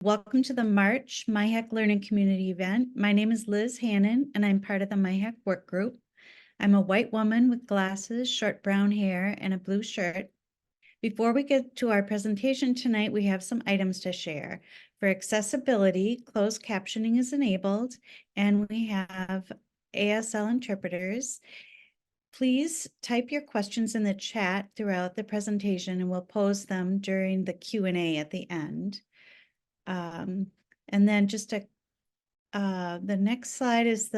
Welcome to the March MyHack Learning Community event. My name is Liz Hannon, and I'm part of the MyHack work group. I'm a white woman with glasses, short brown hair, and a blue shirt. Before we get to our presentation tonight, we have some items to share. For accessibility, closed captioning is enabled, and we have ASL interpreters. Please type your questions in the chat throughout the presentation, and we'll pose them during the Q&A at the end. And then just the next slide is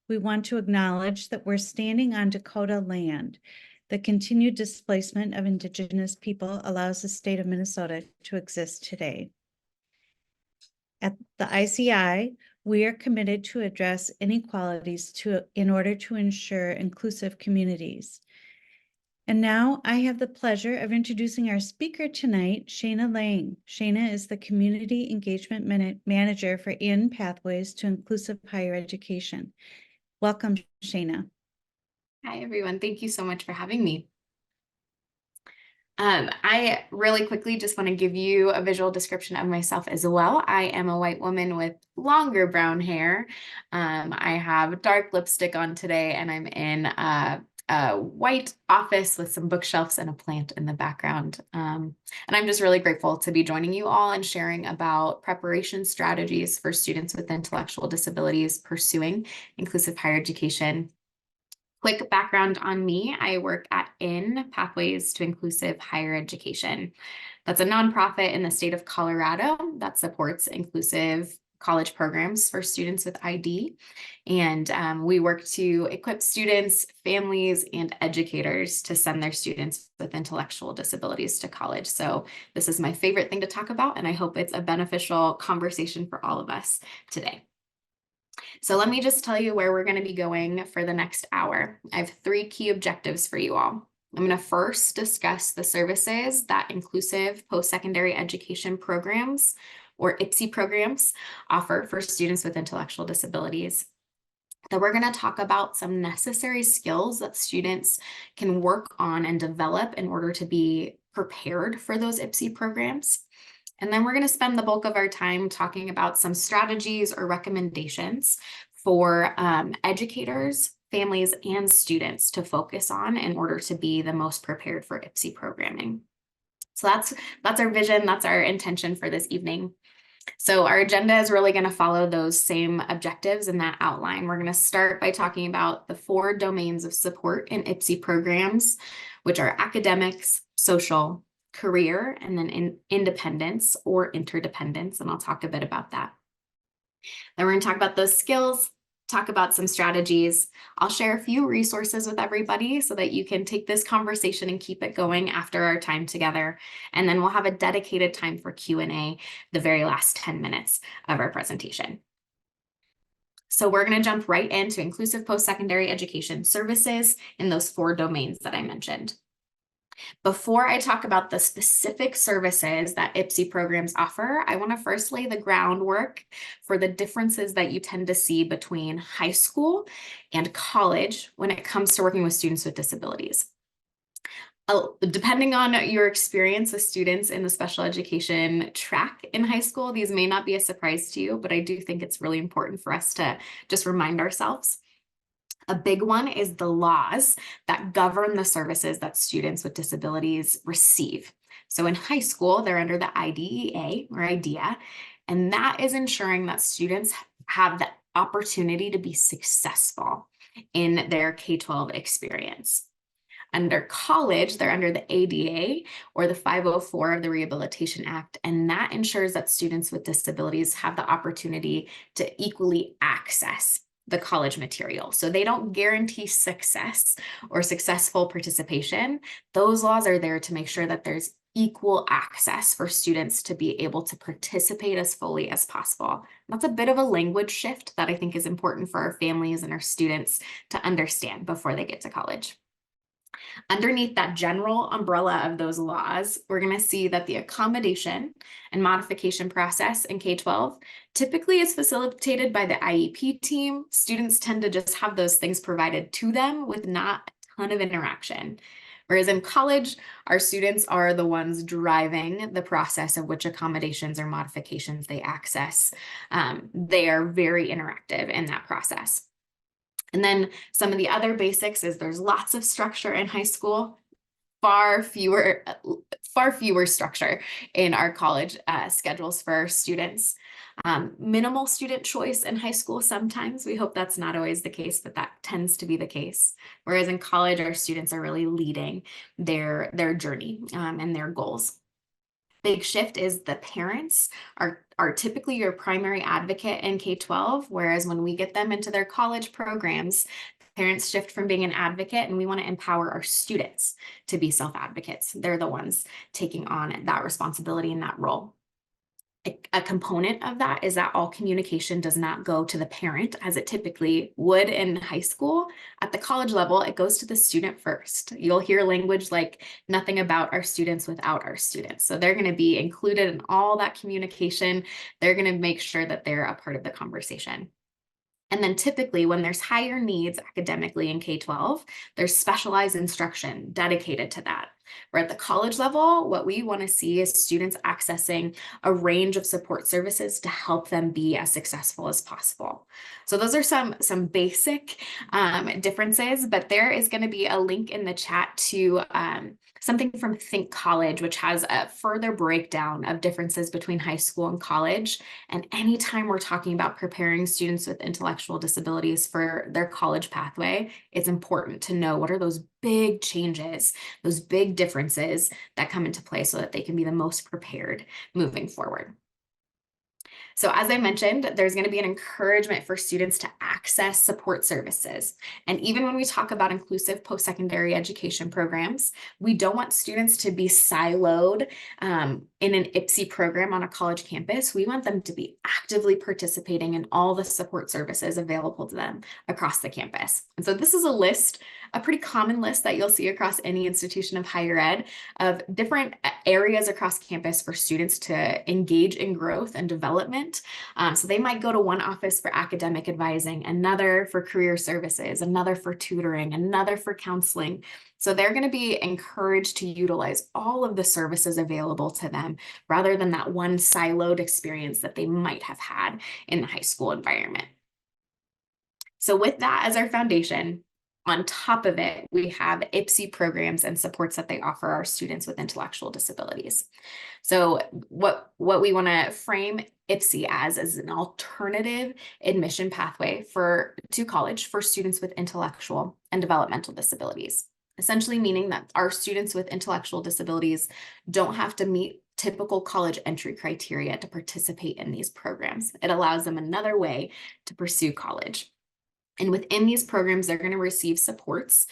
we want to acknowledge that we're standing on Dakota land. The continued displacement of Indigenous people allows the state of Minnesota to exist today. At the ICI, we are committed to address inequalities in order to ensure inclusive communities. And now I have the pleasure of introducing our speaker tonight, Shayna Lang. Shayna is the Community Engagement Manager for IN Pathways to Inclusive Higher Education. Welcome, Shayna. Hi, everyone. Thank you so much for having me. I really quickly just want to give you a visual description of myself as well. I am a white woman with longer brown hair. I have dark lipstick on today, and I'm in a white office with some bookshelves and a plant in the background. And I'm just really grateful to be joining you all and sharing about preparation strategies for students with intellectual disabilities pursuing inclusive higher education. Quick background on me, I work at IN Pathways to Inclusive Higher Education. That's a nonprofit in the state of Colorado that supports inclusive college programs for students with ID. And we work to equip students, families, and educators to send their students with intellectual disabilities to college. So this is my favorite thing to talk about, and I hope it's a beneficial conversation for all of us today. So let me just tell you where we're going to be going for the next hour. I have 3 key objectives for you all. I'm going to first discuss the services that inclusive post-secondary education programs, or IPSE programs, offer for students with intellectual disabilities. Then we're going to talk about some necessary skills that students can work on and develop in order to be prepared for those IPSE programs. And then we're going to spend the bulk of our time talking about some strategies or recommendations for educators, families, and students to focus on in order to be the most prepared for IPSE programming. So that's our vision, that's our intention for this evening. So our agenda is really going to follow those same objectives in that outline. We're going to start by talking about the 4 domains of support in IPSE programs, which are academics, social, career, and then independence or interdependence, and I'll talk a bit about that. Then we're going to talk about those skills, talk about some strategies. I'll share a few resources with everybody so that you can take this conversation and keep it going after our time together. And then we'll have a dedicated time for Q&A the very last 10 minutes of our presentation. So we're going to jump right into inclusive post-secondary education services in those 4 domains that I mentioned. Before I talk about the specific services that IPSE programs offer, I want to first lay the groundwork for the differences that you tend to see between high school and college when it comes to working with students with disabilities. Depending on your experience with students in the special education track in high school, these may not be a surprise to you, but I do think it's really important for us to just remind ourselves. A big one is the laws that govern the services that students with disabilities receive. So in high school, they're under the IDEA or IDEA, and that is ensuring that students have the opportunity to be successful in their K-12 experience. Under college, they're under the ADA or the 504 of the Rehabilitation Act, and that ensures that students with disabilities have the opportunity to equally access the college material. So they don't guarantee success or successful participation. Those laws are there to make sure that there's equal access for students to be able to participate as fully as possible. That's a bit of a language shift that I think is important for our families and our students to understand before they get to college. Underneath that general umbrella of those laws, we're going to see that the accommodation and modification process in K-12 typically is facilitated by the IEP team. Students tend to just have those things provided to them with not a ton of interaction. Whereas in college, our students are the ones driving the process of which accommodations or modifications they access. They are very interactive in that process. And then some of the other basics is there's lots of structure in high school, far fewer structure in our college schedules for our students. Minimal student choice in high school sometimes. We hope that's not always the case, but that tends to be the case. Whereas in college, our students are really leading their journey and their goals. Big shift is the parents are typically your primary advocate in K-12, whereas when we get them into their college programs, parents shift from being an advocate, and we want to empower our students to be self-advocates. They're the ones taking on that responsibility and that role. A component of that is that all communication does not go to the parent as it typically would in high school. At the college level, it goes to the student first. You'll hear language like nothing about our students without our students. So they're going to be included in all that communication. They're going to make sure that they're a part of the conversation. And then typically when there's higher needs academically in K-12, there's specialized instruction dedicated to that. Where at the college level, what we want to see is students accessing a range of support services to help them be as successful as possible. So those are some basic differences, but there is going to be a link in the chat to something from Think College, which has a further breakdown of differences between high school and college. And anytime we're talking about preparing students with intellectual disabilities for their college pathway, it's important to know what are those big changes, those big differences that come into play so that they can be the most prepared moving forward. So as I mentioned, there's going to be an encouragement for students to access support services. And even when we talk about inclusive post-secondary education programs, we don't want students to be siloed in an IPSE program on a college campus. We want them to be actively participating in all the support services available to them across the campus. And so this is a list, a pretty common list that you'll see across any institution of higher ed of different areas across campus for students to engage in growth and development. So they might go to one office for academic advising, another for career services, another for tutoring, another for counseling. So they're going to be encouraged to utilize all of the services available to them rather than that one siloed experience that they might have had in the high school environment. So with that as our foundation, on top of it, we have IPSE programs and supports that they offer our students with intellectual disabilities. So what we want to frame IPSE as is an alternative admission pathway to college for students with intellectual and developmental disabilities. Essentially meaning that our students with intellectual disabilities don't have to meet typical college entry criteria to participate in these programs. It allows them another way to pursue college. And within these programs, they're going to receive supports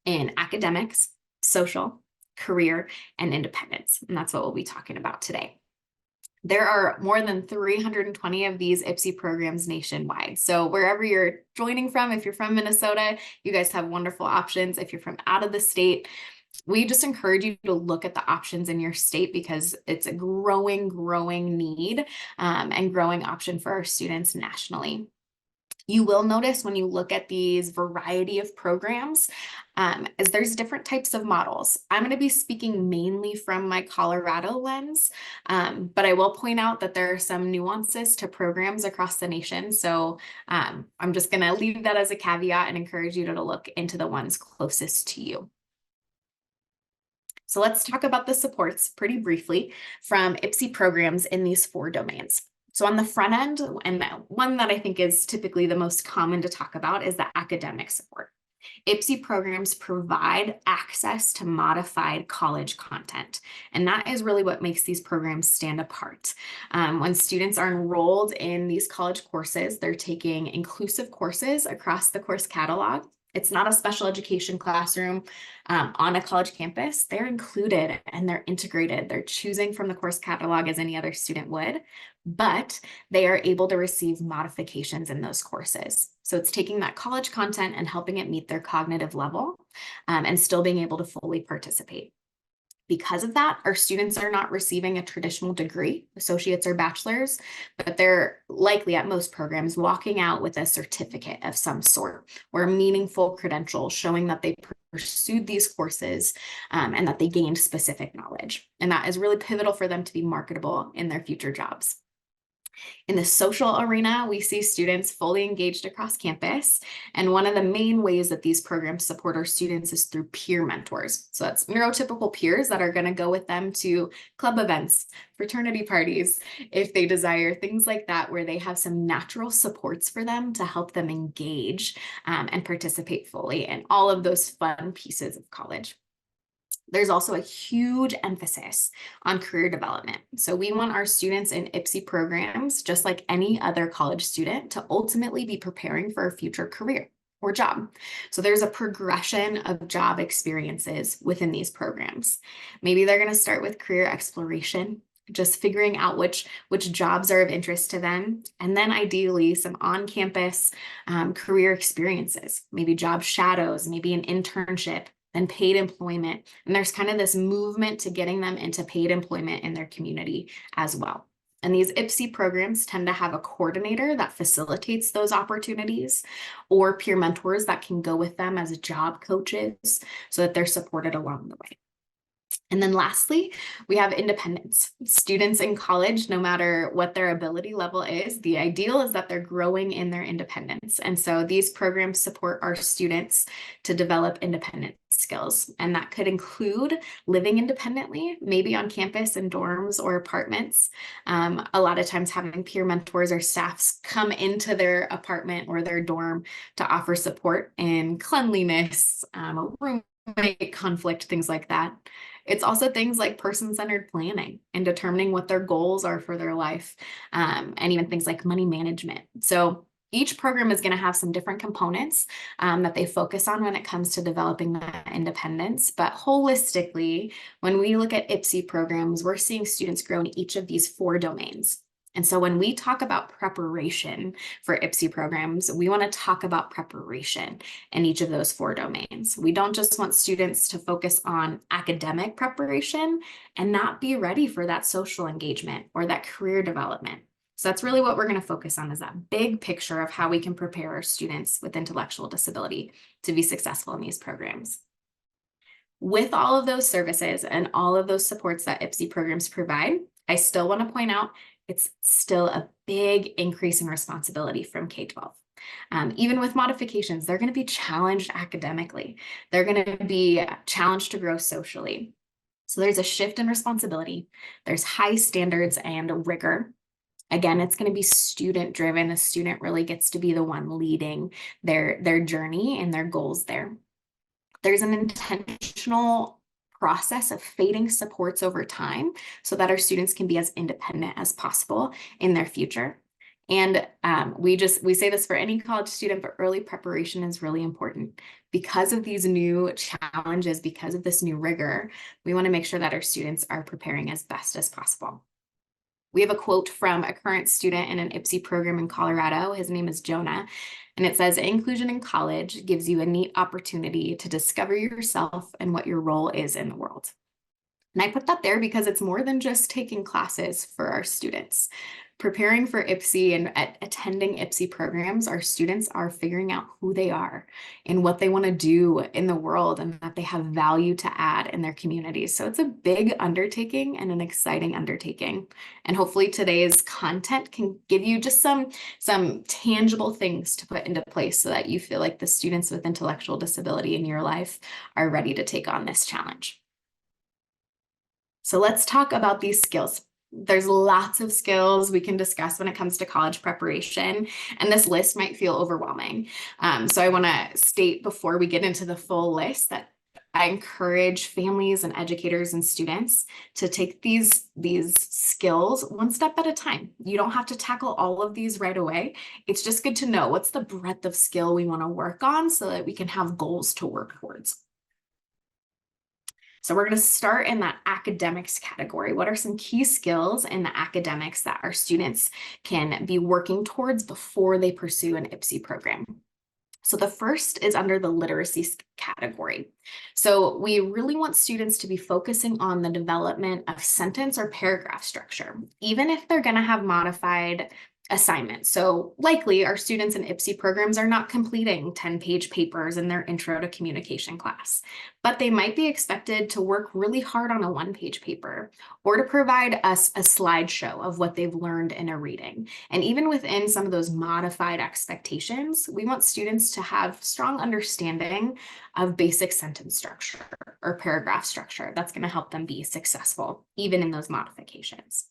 in academics, social, career, and independence. And that's what we'll be talking about today. There are more than 320 of these IPSE programs nationwide. So wherever you're joining from, if you're from Minnesota, you guys have wonderful options. If you're from out of the state, we just encourage you to look at the options in your state because it's a growing need and growing option for our students nationally. You will notice when you look at these variety of programs, is there's different types of models. I'm going to be speaking mainly from my Colorado lens, but I will point out that there are some nuances to programs across the nation. So I'm just going to leave that as a caveat and encourage you to look into the ones closest to you. So let's talk about the supports pretty briefly from IPSE programs in these 4 domains. So on the front end, and one that I think is typically the most common to talk about is the academic support. IPSE programs provide access to modified college content, and that is really what makes these programs stand apart. When students are enrolled in these college courses, they're taking inclusive courses across the course catalog. It's not a special education classroom on a college campus. They're included and they're integrated. They're choosing from the course catalog as any other student would, but they are able to receive modifications in those courses. So it's taking that college content and helping it meet their cognitive level and still being able to fully participate. Because of that, our students are not receiving a traditional degree, associates or bachelors, but they're likely at most programs walking out with a certificate of some sort or a meaningful credential showing that they pursued these courses and that they gained specific knowledge. And that is really pivotal for them to be marketable in their future jobs. In the social arena, we see students fully engaged across campus. And one of the main ways that these programs support our students is through peer mentors. So that's neurotypical peers that are going to go with them to club events, fraternity parties, if they desire, things like that, where they have some natural supports for them to help them engage and participate fully in all of those fun pieces of college. There's also a huge emphasis on career development. So we want our students in IPSE programs, just like any other college student, to ultimately be preparing for a future career or job. So there's a progression of job experiences within these programs. Maybe they're going to start with career exploration, just figuring out which jobs are of interest to them, and then ideally some on-campus career experiences, maybe job shadows, maybe an internship, then paid employment. And there's kind of this movement to getting them into paid employment in their community as well. And these IPSE programs tend to have a coordinator that facilitates those opportunities, or peer mentors that can go with them as job coaches so that they're supported along the way. And then lastly, we have independence. Students in college, no matter what their ability level is, the ideal is that they're growing in their independence. And so these programs support our students to develop independent skills. And that could include living independently, maybe on campus in dorms or apartments. A lot of times having peer mentors or staffs come into their apartment or their dorm to offer support in cleanliness, roommate conflict, things like that. It's also things like person-centered planning and determining what their goals are for their life, and even things like money management. So each program is going to have some different components that they focus on when it comes to developing that independence. But holistically, when we look at IPSE programs, we're seeing students grow in each of these 4 domains. And so when we talk about preparation for IPSE programs, we want to talk about preparation in each of those 4 domains. We don't just want students to focus on academic preparation and not be ready for that social engagement or that career development. So that's really what we're going to focus on, is that big picture of how we can prepare our students with intellectual disability to be successful in these programs. With all of those services and all of those supports that IPSE programs provide, I still want to point out it's still a big increase in responsibility from K-12. Even with modifications, they're going to be challenged academically. They're going to be challenged to grow socially. So there's a shift in responsibility. There's high standards and rigor. Again, it's going to be student driven. The student really gets to be the one leading their journey and their goals there. There's an intentional process of fading supports over time so that our students can be as independent as possible in their future. And we say this for any college student, but early preparation is really important. Because of these new challenges, because of this new rigor, we want to make sure that our students are preparing as best as possible. We have a quote from a current student in an IPSE program in Colorado. His name is Jonah. And it says, "Inclusion in college gives you a neat opportunity to discover yourself and what your role is in the world." And I put that there because it's more than just taking classes for our students. Preparing for IPSE and attending IPSE programs, our students are figuring out who they are and what they want to do in the world, and that they have value to add in their communities. So it's a big undertaking and an exciting undertaking. And hopefully today's content can give you just some tangible things to put into place so that you feel like the students with intellectual disability in your life are ready to take on this challenge. So let's talk about these skills. There's lots of skills we can discuss when it comes to college preparation, and this list might feel overwhelming. So I want to state before we get into the full list that I encourage families and educators and students to take these skills one step at a time. You don't have to tackle all of these right away. It's just good to know what's the breadth of skill we want to work on so that we can have goals to work towards. So we're going to start in that academics category. What are some key skills in the academics that our students can be working towards before they pursue an IPSE program? So the first is under the literacy category. So we really want students to be focusing on the development of sentence or paragraph structure. Even if they're going to have modified assignment. So likely our students in IPSY programs are not completing 10-page papers in their intro to communication class, but they might be expected to work really hard on a 1-page paper or to provide us a slideshow of what they've learned in a reading. And even within some of those modified expectations, we want students to have strong understanding of basic sentence structure or paragraph structure. That's going to help them be successful, even in those modifications.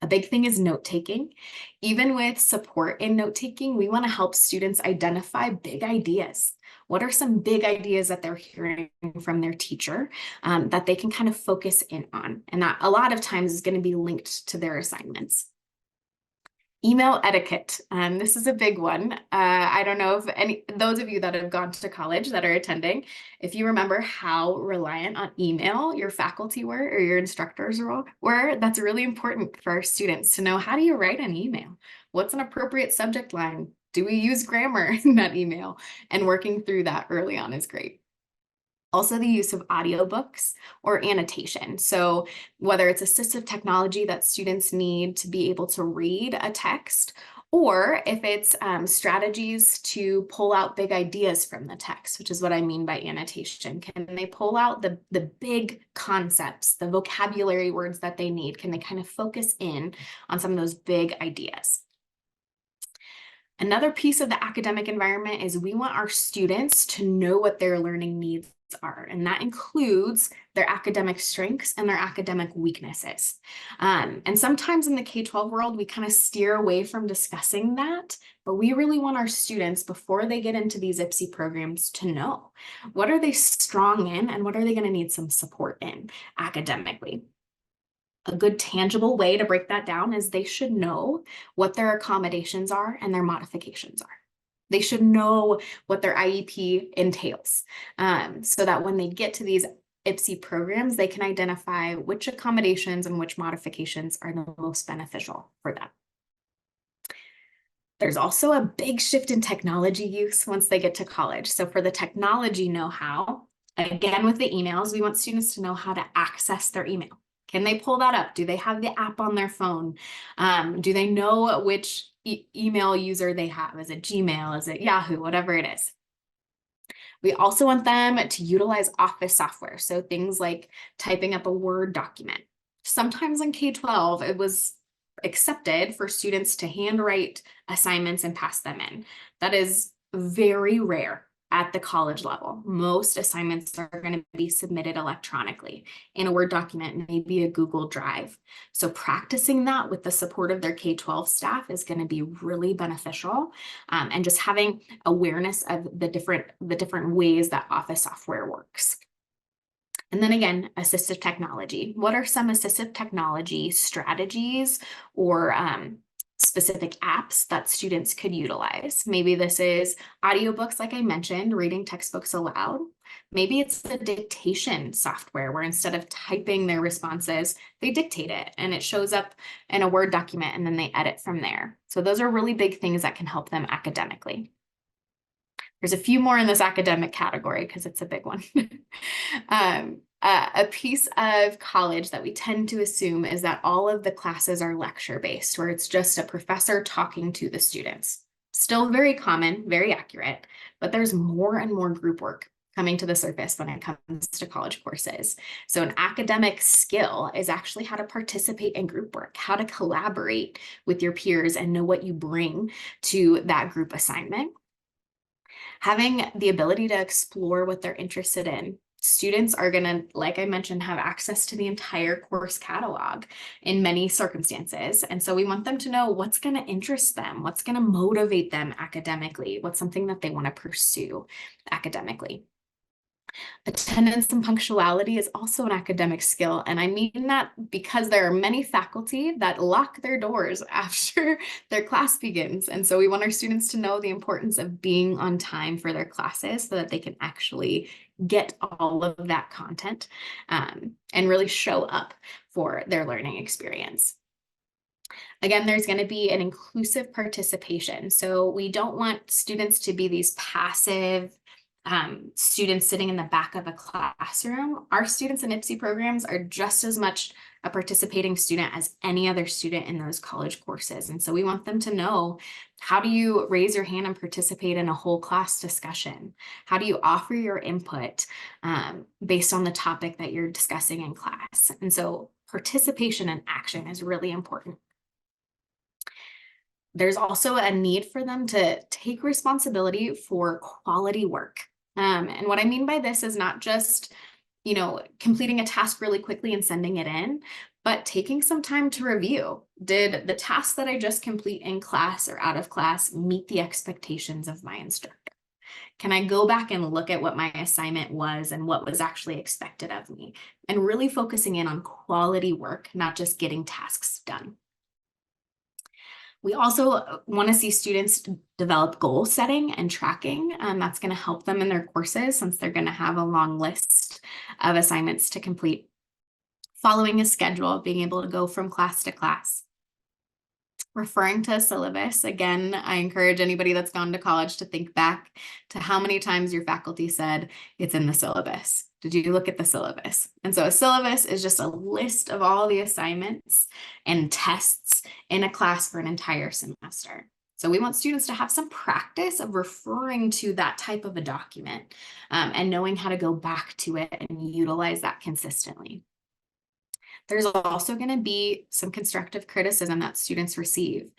A big thing is note-taking. Even with support in note-taking, we want to help students identify big ideas. What are some big ideas that they're hearing from their teacher that they can kind of focus in on? And that a lot of times is going to be linked to their assignments. Email etiquette. This is a big one. I don't know if those of you that have gone to college that are attending, if you remember how reliant on email your faculty were or your instructors were, that's really important for our students to know. How do you write an email? What's an appropriate subject line? Do we use grammar in that email? And working through that early on is great. Also, the use of audiobooks or annotation. So whether it's assistive technology that students need to be able to read a text, or if it's strategies to pull out big ideas from the text, which is what I mean by annotation. Can they pull out the big concepts, the vocabulary words that they need? Can they kind of focus in on some of those big ideas? Another piece of the academic environment is we want our students to know what their learning needs are, and that includes their academic strengths and their academic weaknesses. And sometimes in the K-12 world, we kind of steer away from discussing that, but we really want our students, before they get into these IPSY programs, to know what are they strong in and what are they going to need some support in academically. A good tangible way to break that down is they should know what their accommodations are and their modifications are. They should know what their IEP entails, so that when they get to these IPSY programs, they can identify which accommodations and which modifications are the most beneficial for them. There's also a big shift in technology use once they get to college. So for the technology know-how, again, with the emails, we want students to know how to access their email. Can they pull that up? Do they have the app on their phone? Do they know which email user they have? Is it Gmail? Is it Yahoo? Whatever it is. We also want them to utilize Office software. So things like typing up a Word document. Sometimes in K-12, it was accepted for students to handwrite assignments and pass them in. That is very rare at the college level. Most assignments are going to be submitted electronically in a Word document, maybe a Google Drive. So practicing that with the support of their K-12 staff is going to be really beneficial, and just having awareness of the different ways that Office software works. And then again, assistive technology. What are some assistive technology strategies or specific apps that students could utilize? Maybe this is audiobooks, like I mentioned, reading textbooks aloud. Maybe it's the dictation software where instead of typing their responses, they dictate it and it shows up in a Word document and then they edit from there. So those are really big things that can help them academically. There's a few more in this academic category because it's a big one. A piece of college that we tend to assume is that all of the classes are lecture-based, where it's just a professor talking to the students. Still very common, very accurate, but there's more and more group work coming to the surface when it comes to college courses. So an academic skill is actually how to participate in group work, how to collaborate with your peers and know what you bring to that group assignment. Having the ability to explore what they're interested in. Students are going to, like I mentioned, have access to the entire course catalog in many circumstances. And so we want them to know what's going to interest them, what's going to motivate them academically, what's something that they want to pursue academically. Attendance and punctuality is also an academic skill, and I mean that because there are many faculty that lock their doors after their class begins, and so we want our students to know the importance of being on time for their classes so that they can actually get all of that content and really show up for their learning experience. Again, there's going to be an inclusive participation, so we don't want students to be these passive students sitting in the back of a classroom, our students in IPSI programs are just as much a participating student as any other student in those college courses. And so we want them to know, how do you raise your hand and participate in a whole class discussion? How do you offer your input based on the topic that you're discussing in class? And so participation and action is really important. There's also a need for them to take responsibility for quality work. And what I mean by this is not just, completing a task really quickly and sending it in, but taking some time to review. Did the task that I just complete in class or out of class meet the expectations of my instructor? Can I go back and look at what my assignment was and what was actually expected of me? And really focusing in on quality work, not just getting tasks done. We also want to see students develop goal setting and tracking. That's going to help them in their courses, since they're going to have a long list of assignments to complete. Following a schedule, being able to go from class to class. Referring to a syllabus. Again, I encourage anybody that's gone to college to think back to how many times your faculty said it's in the syllabus. Did you look at the syllabus? And so a syllabus is just a list of all the assignments and tests in a class for an entire semester. So we want students to have some practice of referring to that type of a document and knowing how to go back to it and utilize that consistently. There's also going to be some constructive criticism that students receive.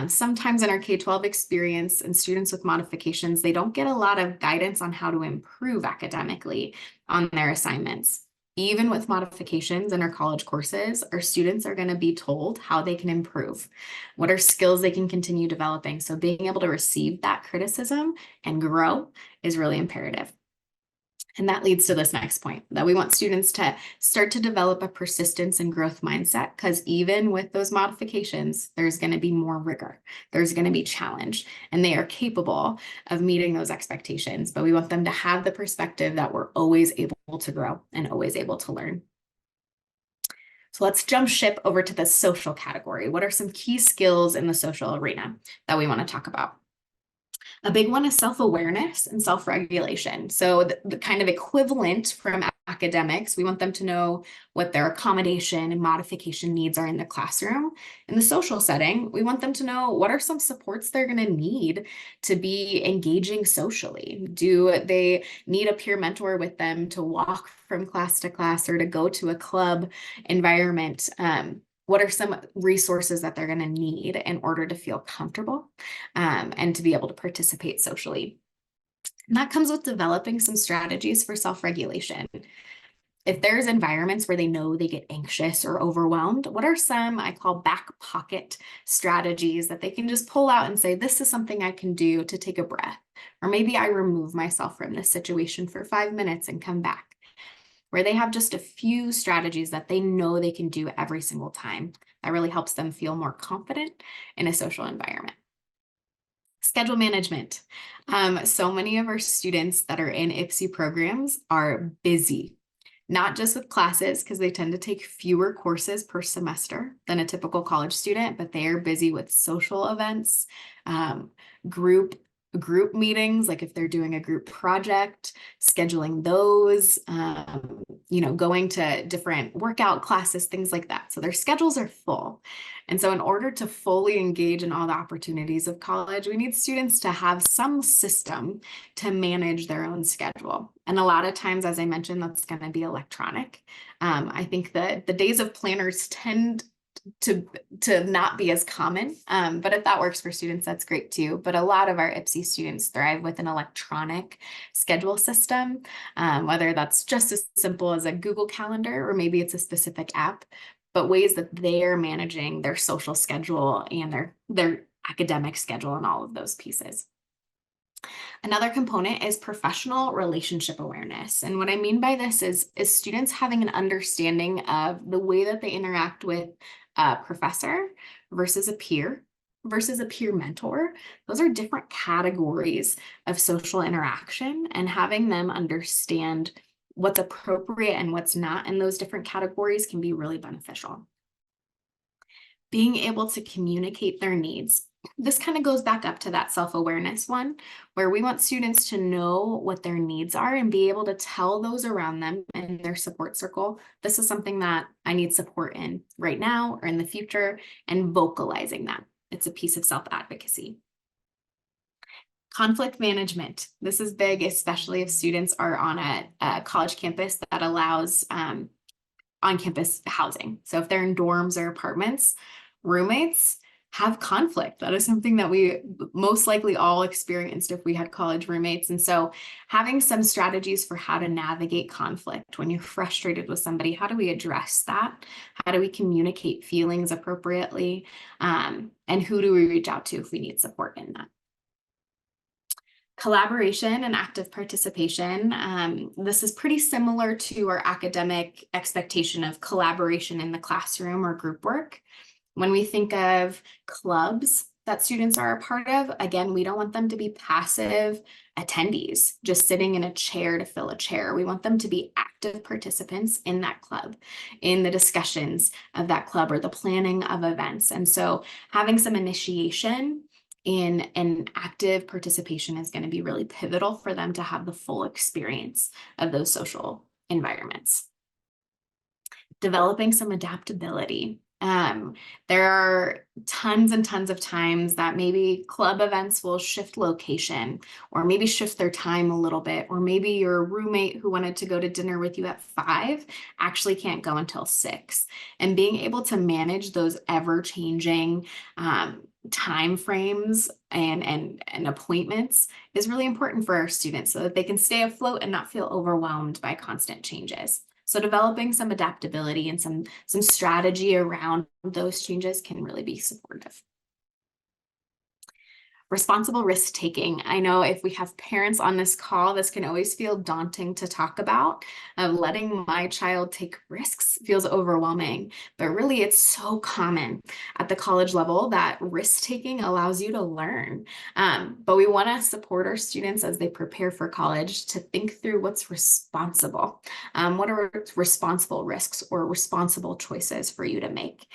Sometimes in our K-12 experience and students with modifications, they don't get a lot of guidance on how to improve academically on their assignments. Even with modifications in our college courses, our students are going to be told how they can improve, what are skills they can continue developing. So being able to receive that criticism and grow is really imperative. And that leads to this next point, that we want students to start to develop a persistence and growth mindset, because even with those modifications, there's going to be more rigor. There's going to be challenge, and they are capable of meeting those expectations. But we want them to have the perspective that we're always able to grow and always able to learn. So let's jump ship over to the social category. What are some key skills in the social arena that we want to talk about? A big one is self-awareness and self-regulation. So the kind of equivalent from academics, we want them to know what their accommodation and modification needs are in the classroom. In the social setting, we want them to know what are some supports they're going to need to be engaging socially. Do they need a peer mentor with them to walk from class to class or to go to a club environment? What are some resources that they're going to need in order to feel comfortable and to be able to participate socially? And that comes with developing some strategies for self-regulation. If there's environments where they know they get anxious or overwhelmed, what are some I call back pocket strategies that they can just pull out and say, this is something I can do to take a breath, or maybe I remove myself from this situation for 5 minutes and come back, where they have just a few strategies that they know they can do every single time. That really helps them feel more confident in a social environment. Schedule management. So many of our students that are in IPSI programs are busy, not just with classes, because they tend to take fewer courses per semester than a typical college student, but they are busy with social events, group meetings, like if they're doing a group project, scheduling those, going to different workout classes, things like that. So their schedules are full. And so in order to fully engage in all the opportunities of college, we need students to have some system to manage their own schedule. And a lot of times, as I mentioned, that's going to be electronic. I think that the days of planners tend to not be as common, but if that works for students, that's great too. But a lot of our IPSI students thrive with an electronic schedule system, whether that's just as simple as a Google Calendar, or maybe it's a specific app, but ways that they're managing their social schedule and their academic schedule and all of those pieces. Another component is professional relationship awareness. And what I mean by this is students having an understanding of the way that they interact with a professor versus a peer mentor. Those are different categories of social interaction, and having them understand what's appropriate and what's not in those different categories can be really beneficial. Being able to communicate their needs This kind of goes back up to that self-awareness one, where we want students to know what their needs are and be able to tell those around them in their support circle, this is something that I need support in right now or in the future, and vocalizing that. It's a piece of self-advocacy. Conflict management. This is big, especially if students are on a college campus that allows on-campus housing. So if they're in dorms or apartments, roommates have conflict. That is something that we most likely all experienced if we had college roommates. And so having some strategies for how to navigate conflict when you're frustrated with somebody, how do we address that? How do we communicate feelings appropriately? And who do we reach out to if we need support in that? Collaboration and active participation. This is pretty similar to our academic expectation of collaboration in the classroom or group work. When we think of clubs that students are a part of, again, we don't want them to be passive attendees, just sitting in a chair to fill a chair. We want them to be active participants in that club, in the discussions of that club or the planning of events. And so having some initiation in an active participation is going to be really pivotal for them to have the full experience of those social environments. Developing some adaptability. There are tons and tons of times that maybe club events will shift location or maybe shift their time a little bit, or maybe your roommate who wanted to go to dinner with you at 5 actually can't go until 6. And being able to manage those ever-changing time frames and appointments is really important for our students so that they can stay afloat and not feel overwhelmed by constant changes. So developing some adaptability and some strategy around those changes can really be supportive. Responsible risk taking. I know if we have parents on this call, this can always feel daunting to talk about. Letting my child take risks feels overwhelming, but really it's so common at the college level that risk taking allows you to learn. But we want to support our students as they prepare for college to think through what's responsible. What are responsible risks or responsible choices for you to make?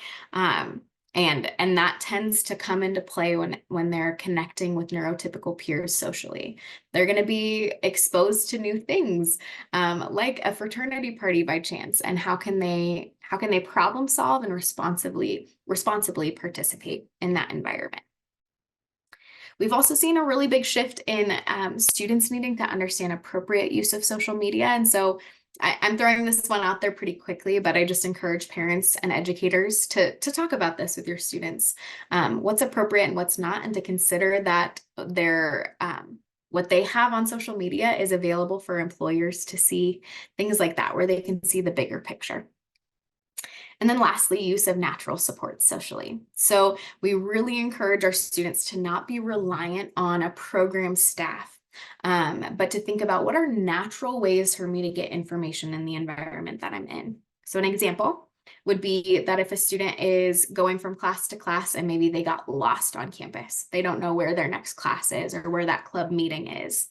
And that tends to come into play when they're connecting with neurotypical peers socially. They're going to be exposed to new things, like a fraternity party by chance, and how can they problem solve and responsibly participate in that environment. We've also seen a really big shift in students needing to understand appropriate use of social media, and so I'm throwing this one out there pretty quickly, but I just encourage parents and educators to talk about this with your students, what's appropriate and what's not, and to consider that what they have on social media is available for employers to see, things like that, where they can see the bigger picture. And then lastly, use of natural supports socially. So we really encourage our students to not be reliant on a program staff, but to think about what are natural ways for me to get information in the environment that I'm in. So an example would be that if a student is going from class to class and maybe they got lost on campus, they don't know where their next class is or where that club meeting is.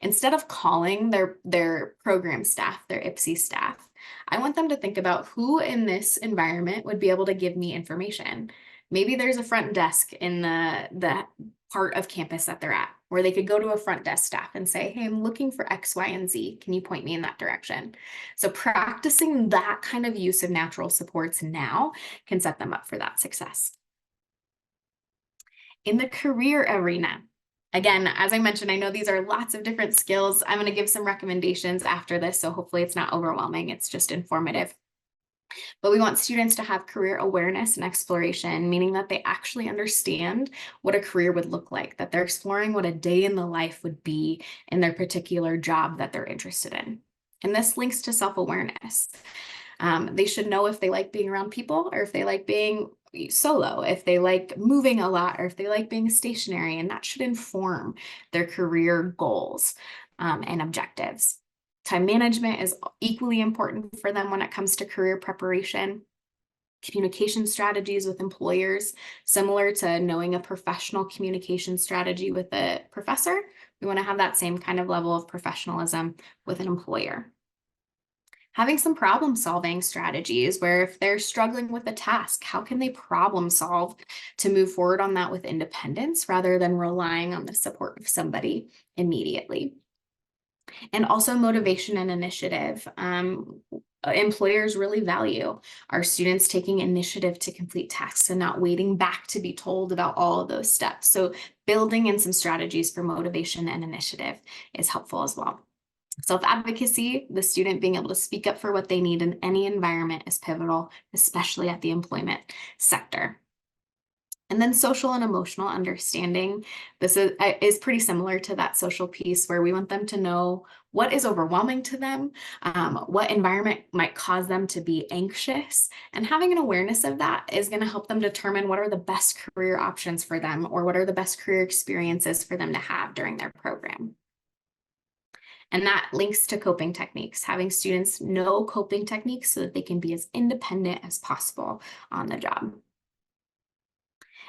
Instead of calling their program staff, their IPSI staff, I want them to think about who in this environment would be able to give me information. Maybe there's a front desk in the part of campus that they're at, where they could go to a front desk staff and say, hey, I'm looking for X, Y, and Z. Can you point me in that direction? So practicing that kind of use of natural supports now can set them up for that success. In the career arena, again, as I mentioned, I know these are lots of different skills. I'm going to give some recommendations after this, so hopefully it's not overwhelming. It's just informative. But we want students to have career awareness and exploration, meaning that they actually understand what a career would look like, that they're exploring what a day in the life would be in their particular job that they're interested in. And this links to self-awareness. They should know if they like being around people or if they like being solo, if they like moving a lot or if they like being stationary, and that should inform their career goals and objectives. Time management is equally important for them when it comes to career preparation. Communication strategies with employers, similar to knowing a professional communication strategy with a professor, we want to have that same kind of level of professionalism with an employer. Having some problem solving strategies where if they're struggling with a task, how can they problem solve to move forward on that with independence rather than relying on the support of somebody immediately? And also motivation and initiative. Employers really value our students taking initiative to complete tasks and not waiting back to be told about all of those steps. So building in some strategies for motivation and initiative is helpful as well. Self-advocacy, the student being able to speak up for what they need in any environment, is pivotal, especially at the employment sector. And then social and emotional understanding. This is pretty similar to that social piece where we want them to know what is overwhelming to them, what environment might cause them to be anxious. And having an awareness of that is going to help them determine what are the best career options for them or what are the best career experiences for them to have during their program. And that links to coping techniques, having students know coping techniques so that they can be as independent as possible on the job.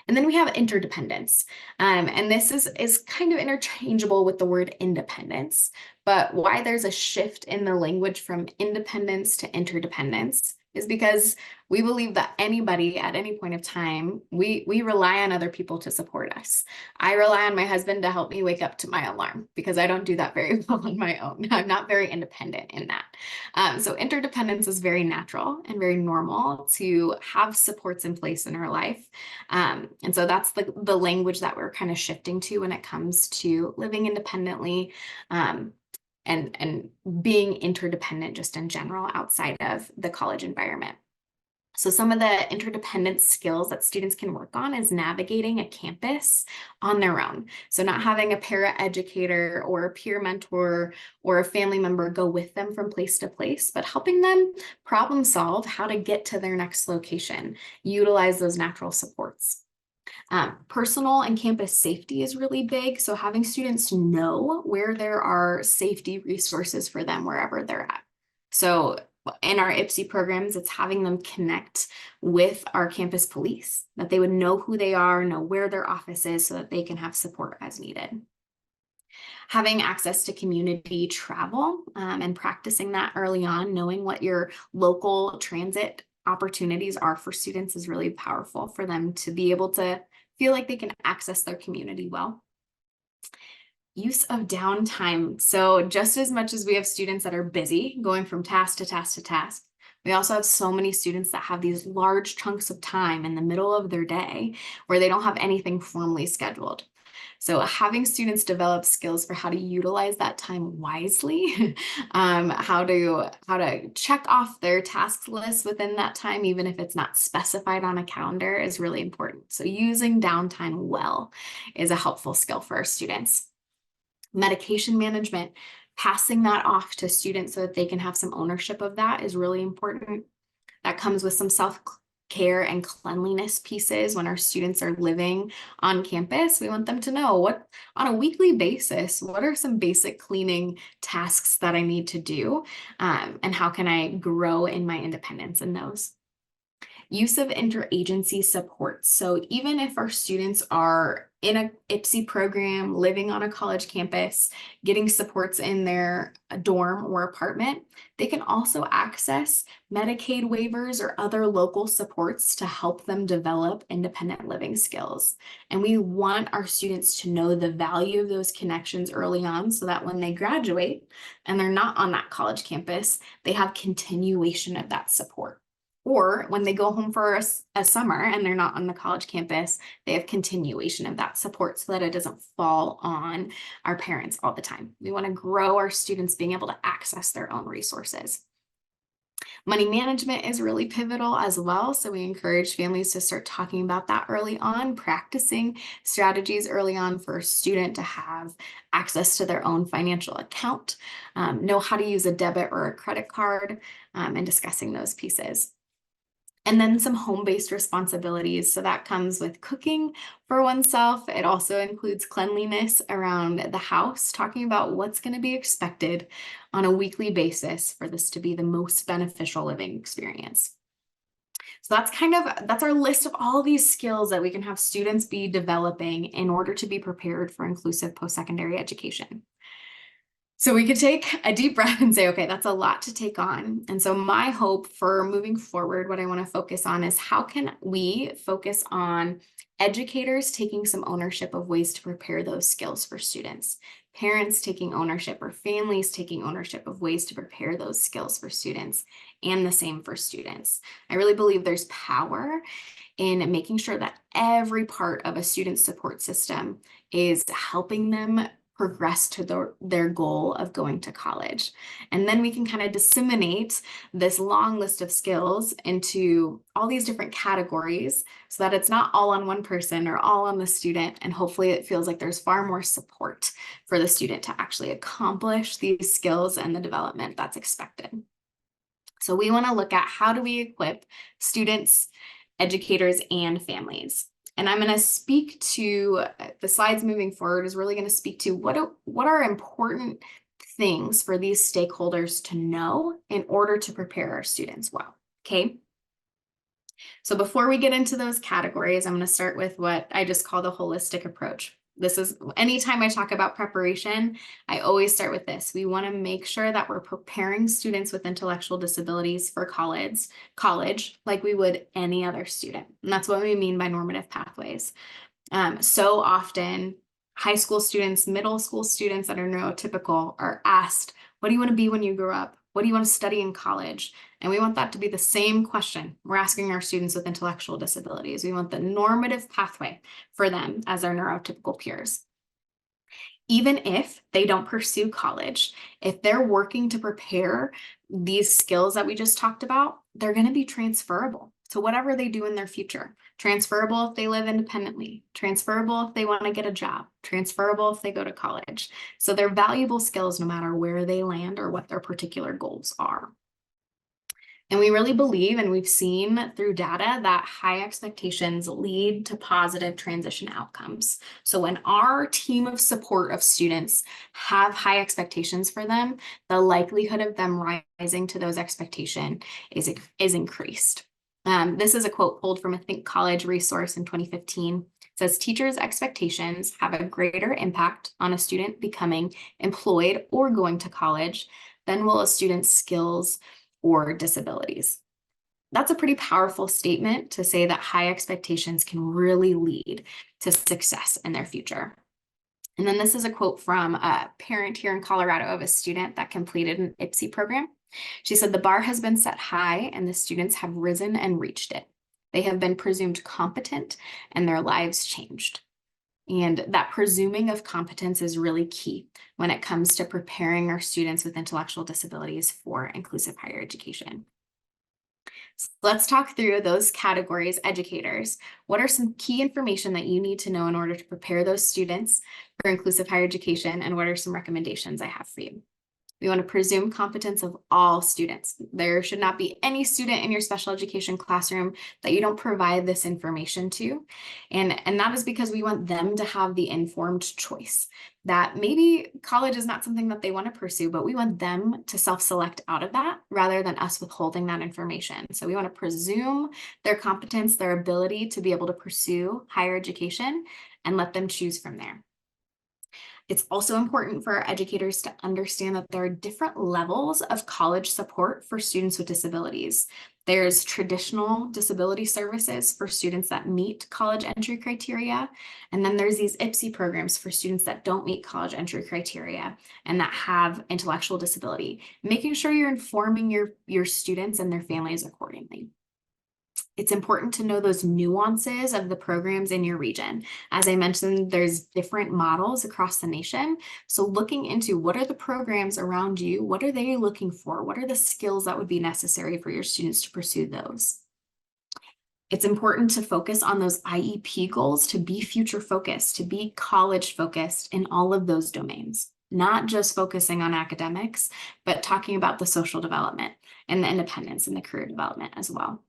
And then we have interdependence. And this is kind of interchangeable with the word independence, but why there's a shift in the language from independence to interdependence is because we believe that anybody at any point of time, we rely on other people to support us. I rely on my husband to help me wake up to my alarm because I don't do that very well on my own. I'm not very independent in that. So interdependence is very natural and very normal to have supports in place in our life. And so that's the language that we're kind of shifting to when it comes to living independently. And being interdependent just in general outside of the college environment. So some of the interdependent skills that students can work on is navigating a campus on their own. So not having a para-educator or a peer mentor or a family member go with them from place to place, but helping them problem solve how to get to their next location, utilize those natural supports. Personal and campus safety is really big. So having students know where there are safety resources for them wherever they're at. So in our IPSE programs, it's having them connect with our campus police, that they would know who they are, know where their office is so that they can have support as needed. Having access to community travel and practicing that early on, knowing what your local transit opportunities are for students is really powerful for them to be able to feel like they can access their community well. Use of downtime. So just as much as we have students that are busy going from task to task to task, we also have so many students that have these large chunks of time in the middle of their day where they don't have anything formally scheduled. So having students develop skills for how to utilize that time wisely, how to check off their task list within that time, even if it's not specified on a calendar, is really important. So using downtime well is a helpful skill for our students. Medication management, passing that off to students so that they can have some ownership of that is really important. That comes with some self-care and cleanliness pieces. When our students are living on campus, we want them to know what, on a weekly basis, what are some basic cleaning tasks that I need to do, and how can I grow in my independence in those. Use of interagency support. So even if our students are in a IPSE program, living on a college campus, getting supports in their dorm or apartment, they can also access Medicaid waivers or other local supports to help them develop independent living skills. And we want our students to know the value of those connections early on so that when they graduate and they're not on that college campus, they have continuation of that support. Or when they go home for a summer and they're not on the college campus, they have continuation of that support so that it doesn't fall on our parents all the time. We want to grow our students being able to access their own resources. Money management is really pivotal as well. So we encourage families to start talking about that early on, practicing strategies early on for a student to have access to their own financial account, know how to use a debit or a credit card, and discussing those pieces. And then some home-based responsibilities. So that comes with cooking for oneself. It also includes cleanliness around the house, talking about what's going to be expected on a weekly basis for this to be the most beneficial living experience. So that's our list of all these skills that we can have students be developing in order to be prepared for inclusive post-secondary education. So we could take a deep breath and say, okay, that's a lot to take on. And so my hope for moving forward, what I want to focus on is how can we focus on educators taking some ownership of ways to prepare those skills for students, parents taking ownership or families taking ownership of ways to prepare those skills for students, and the same for students. I really believe there's power in making sure that every part of a student support system is helping them progress to their goal of going to college. And then we can kind of disseminate this long list of skills into all these different categories so that it's not all on one person or all on the student. And hopefully it feels like there's far more support for the student to actually accomplish these skills and the development that's expected. So we want to look at how do we equip students, educators, and families. And I'm going to speak to the slides moving forward is really going to speak to what are important things for these stakeholders to know in order to prepare our students well. Okay. So before we get into those categories, I'm going to start with what I just call the holistic approach. This is anytime I talk about preparation, I always start with this. We want to make sure that we're preparing students with intellectual disabilities for college like we would any other student. And that's what we mean by normative pathways. So often, high school students, middle school students that are neurotypical are asked, what do you want to be when you grow up? What do you want to study in college? And we want that to be the same question we're asking our students with intellectual disabilities. We want the normative pathway for them as our neurotypical peers. Even if they don't pursue college, if they're working to prepare these skills that we just talked about, they're going to be transferable to whatever they do in their future. Transferable if they live independently, transferable if they want to get a job, transferable if they go to college. So they're valuable skills no matter where they land or what their particular goals are. And we really believe, and we've seen through data, that high expectations lead to positive transition outcomes. So when our team of support of students have high expectations for them, the likelihood of them rising to those expectations is increased. This is a quote pulled from a Think College resource in 2015. It says, teachers' expectations have a greater impact on a student becoming employed or going to college than will a student's skills or disabilities. That's a pretty powerful statement to say that high expectations can really lead to success in their future. And then this is a quote from a parent here in Colorado of a student that completed an IPSE program. She said, the bar has been set high and the students have risen and reached it. They have been presumed competent and their lives changed. And that presuming of competence is really key when it comes to preparing our students with intellectual disabilities for inclusive higher education. So let's talk through those categories. Educators, what are some key information that you need to know in order to prepare those students for inclusive higher education, and what are some recommendations I have for you? We want to presume competence of all students. There should not be any student in your special education classroom that you don't provide this information to. And that is because we want them to have the informed choice that maybe college is not something that they want to pursue, but we want them to self-select out of that rather than us withholding that information. So we want to presume their competence, their ability to be able to pursue higher education, and let them choose from there. It's also important for our educators to understand that there are different levels of college support for students with disabilities. There's traditional disability services for students that meet college entry criteria. And then there's these IPSE programs for students that don't meet college entry criteria and that have intellectual disability, making sure you're informing your students and their families accordingly. It's important to know those nuances of the programs in your region. As I mentioned, there's different models across the nation. So looking into what are the programs around you, what are they looking for? What are the skills that would be necessary for your students to pursue those? It's important to focus on those IEP goals, to be future focused, to be college focused in all of those domains, not just focusing on academics, but talking about the social development and the independence and the career development as well.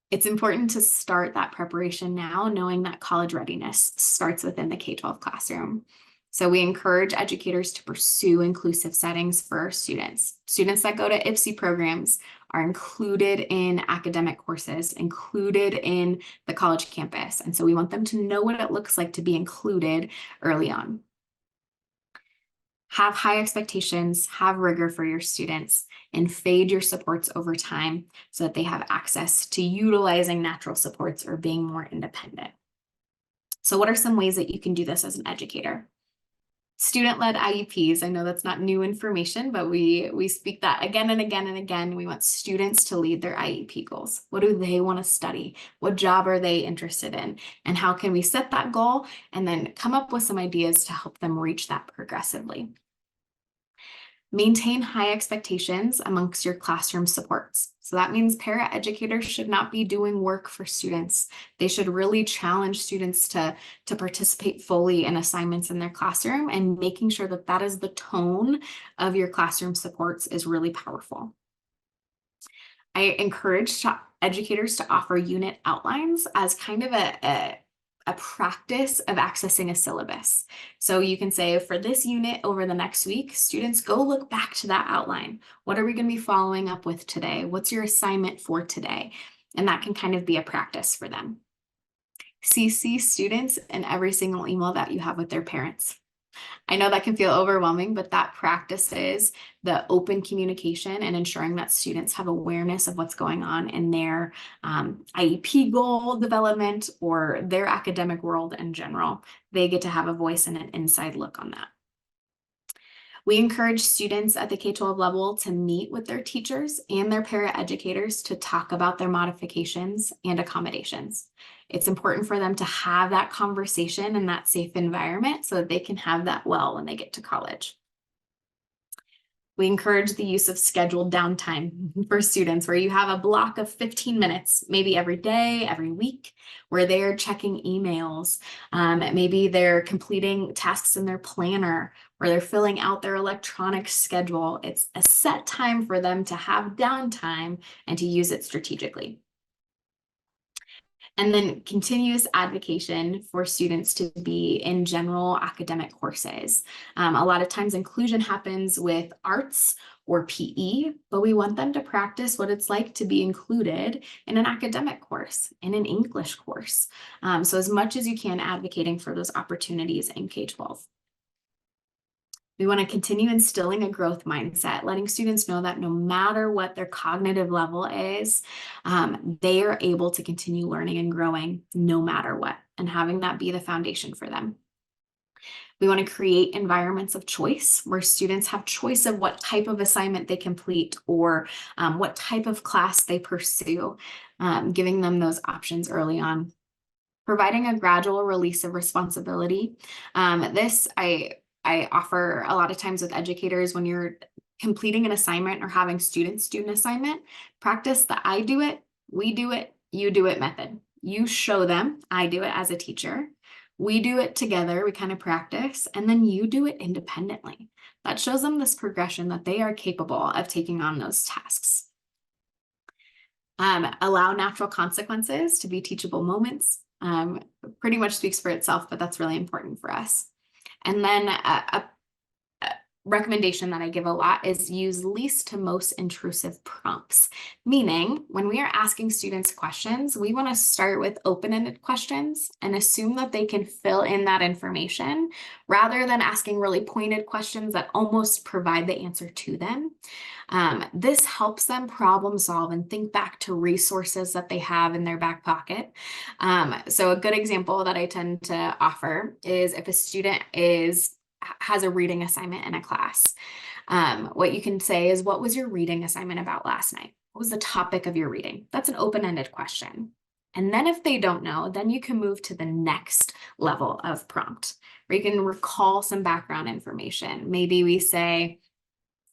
It's important to start that preparation now, knowing that college readiness starts within the K-12 classroom. So we encourage educators to pursue inclusive settings for our students. Students that go to IPSE programs are included in academic courses, included in the college campus. And so we want them to know what it looks like to be included early on. Have high expectations, have rigor for your students, and fade your supports over time so that they have access to utilizing natural supports or being more independent. So what are some ways that you can do this as an educator? Student-led IEPs. I know that's not new information, but we speak that again and again and again. We want students to lead their IEP goals. What do they want to study? What job are they interested in? And how can we set that goal and then come up with some ideas to help them reach that progressively? Maintain high expectations amongst your classroom supports. So that means paraeducators should not be doing work for students. They should really challenge students to participate fully in assignments in their classroom, and making sure that that is the tone of your classroom supports is really powerful. I encourage educators to offer unit outlines as kind of a practice of accessing a syllabus. So you can say, for this unit over the next week, students, go look back to that outline. What are we going to be following up with today? What's your assignment for today? And that can kind of be a practice for them. CC students in every single email that you have with their parents. I know that can feel overwhelming, but that practices the open communication and ensuring that students have awareness of what's going on in their IEP goal development or their academic world in general. They get to have a voice and an inside look on that. We encourage students at the K-12 level to meet with their teachers and their paraeducators to talk about their modifications and accommodations. It's important for them to have that conversation in that safe environment so that they can have that well when they get to college. We encourage the use of scheduled downtime for students, where you have a block of 15 minutes, maybe every day, every week, where they're checking emails. Maybe they're completing tasks in their planner, or they're filling out their electronic schedule. It's a set time for them to have downtime and to use it strategically. And then continuous advocacy for students to be in general academic courses. A lot of times inclusion happens with arts or PE, but we want them to practice what it's like to be included in an academic course, in an English course. So as much as you can, advocating for those opportunities in K-12. We want to continue instilling a growth mindset, letting students know that no matter what their cognitive level is, they are able to continue learning and growing no matter what, and having that be the foundation for them. We want to create environments of choice where students have choice of what type of assignment they complete or what type of class they pursue, giving them those options early on. Providing a gradual release of responsibility. This I offer a lot of times with educators. When you're completing an assignment or having students do an assignment, practice the I do it, we do it, you do it method. You show them, I do it as a teacher. We do it together, we kind of practice, and then you do it independently. That shows them this progression that they are capable of taking on those tasks. Allow natural consequences to be teachable moments. Pretty much speaks for itself, but that's really important for us. And then a recommendation that I give a lot is use least to most intrusive prompts. Meaning, when we are asking students questions, we want to start with open-ended questions and assume that they can fill in that information rather than asking really pointed questions that almost provide the answer to them. This helps them problem solve and think back to resources that they have in their back pocket. So a good example that I tend to offer is if a student has a reading assignment in a class. What you can say is, what was your reading assignment about last night? What was the topic of your reading? That's an open-ended question. And then if they don't know, then you can move to the next level of prompt, where you can recall some background information. Maybe we say,